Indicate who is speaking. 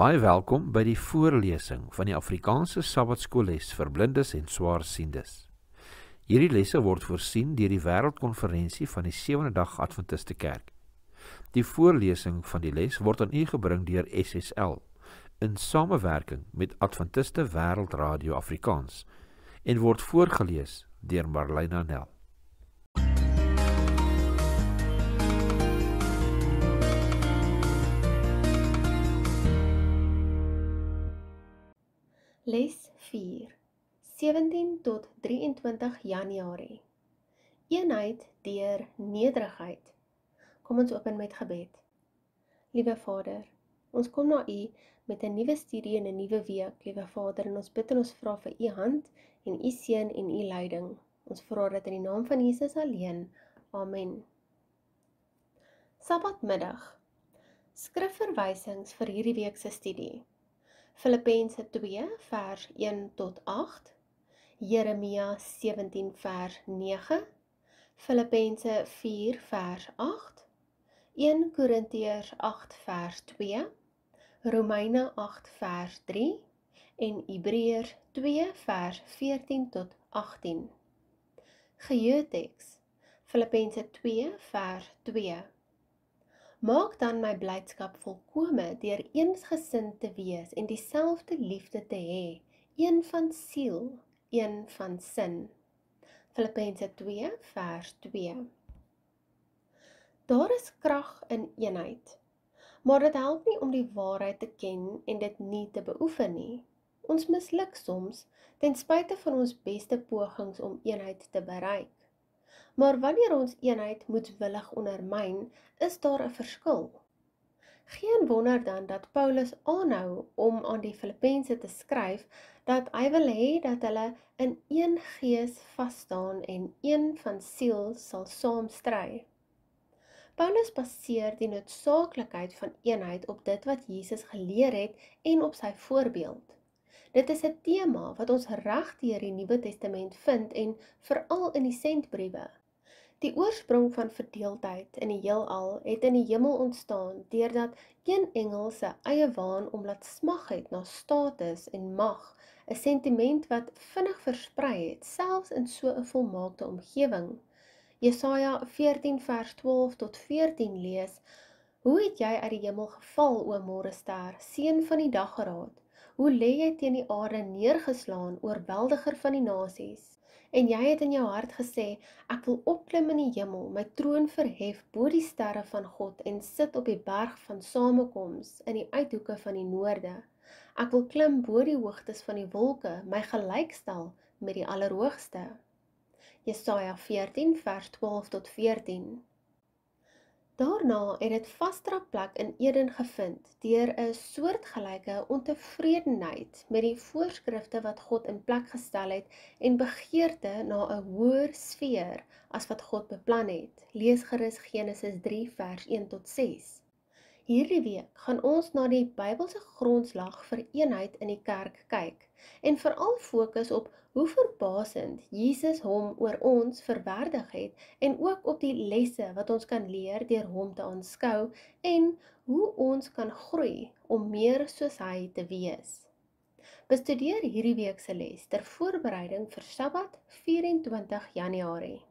Speaker 1: Baie welkom by die voorlesing van die Afrikaanse Sabbatskoolles vir blindes en swaarsiendes. Hierdie lesse word voorsien deur die Wêreldkonferensie van die Sewende Dag Adventiste Kerk. Die voorlesing van die les word aan u gebring deur SSL in samewerking met Adventiste Wêreldradio Afrikaans en word voorgelees deur Marlena Nel.
Speaker 2: Les 4, 17 tot 23 Januarie. Eenheid deur nederigheid. Kom ons open met gebed. Liewe Vader, ons kom na U met 'n nuwe studie en 'n nuwe week, liewe Vader, en ons bid en ons vra vir U hand en U seën en U leiding. Ons vra dit in die naam van Jesus alleen. Amen. Sabbatmiddag. Skrifverwysings vir hierdie week se studie. Filippense 2 vers 1 tot 8, Jeremia 17 vers 9, Filippense 4 vers 8, 1 Korintiërs 8 vers 2, Romeine 8 vers 3 en Hebreërs 2 vers 14 tot 18. Geheuteks, Filippense 2 vers 2. Maak dan my blydskap volkome deur eensgesind te wees en dieselfde liefde te hê, een van siel, een van sin. Filippense 2 vers 2. Daar is krag in eenheid, maar dit help nie om die waarheid te ken en dit nie te beoefen nie. Ons misluk soms ten spyte van ons beste pogings om eenheid te bereik. Maar wanneer ons eenheid moedwillig ondermyn, is daar 'n verskil. Geen wonder dan dat Paulus aanhou om aan die Filippense te skryf dat hy wil hê dat hulle in een gees vas staan en een van siel sal saam stry. Paulus baseer die noodsaaklikheid van eenheid op dit wat Jesus geleer het en op sy voorbeeld. Dit is 'n tema wat ons reg deur die Nuwe Testament vind en veral in die sendbriewe. Die oorsprong van verdeeldheid in die heelal het in die hemel ontstaan deurdat een engel se eie waan om laat smag het na status en mag, 'n sentiment wat vinnig versprei het, selfs in so 'n volmaakte omgewing. Jesaja 14 vers 12 tot 14 lees: Hoe het jy uit die hemel geval, o môrester, seun van die daggeraad? Hoe lê jy teen die aarde neergeslaan, oorweldiger van die nasies? En jy het in jou hart gesê, ek wil opklim in die hemel, my troon verhef bo die sterre van God en sit op die berg van samekoms in die uithoeke van die noorde. Ek wil klim bo die hoogtes van die wolke, my gelykstel met die Allerhoogste. Jesaja 14 vers 12 tot 14. Daarna het dit vasdra plek in Eden gevind deur 'n soortgelyke ontevredenheid met die voorskrifte wat God in plek gestel het en begeerte na 'n hoër sfeer as wat God beplan het. Lees gerus Genesis 3 vers 1 tot 6. Hierdie week gaan ons na die Bybelse grondslag vir eenheid in die kerk kyk en veral fokus op hoe verbasend Jesus hom oor ons verwerdig het en ook op die lesse wat ons kan leer deur hom te aanskou en hoe ons kan groei om meer soos hy te wees. Bestudeer hierdie week se les ter voorbereiding vir Sabbat 24 Januarie.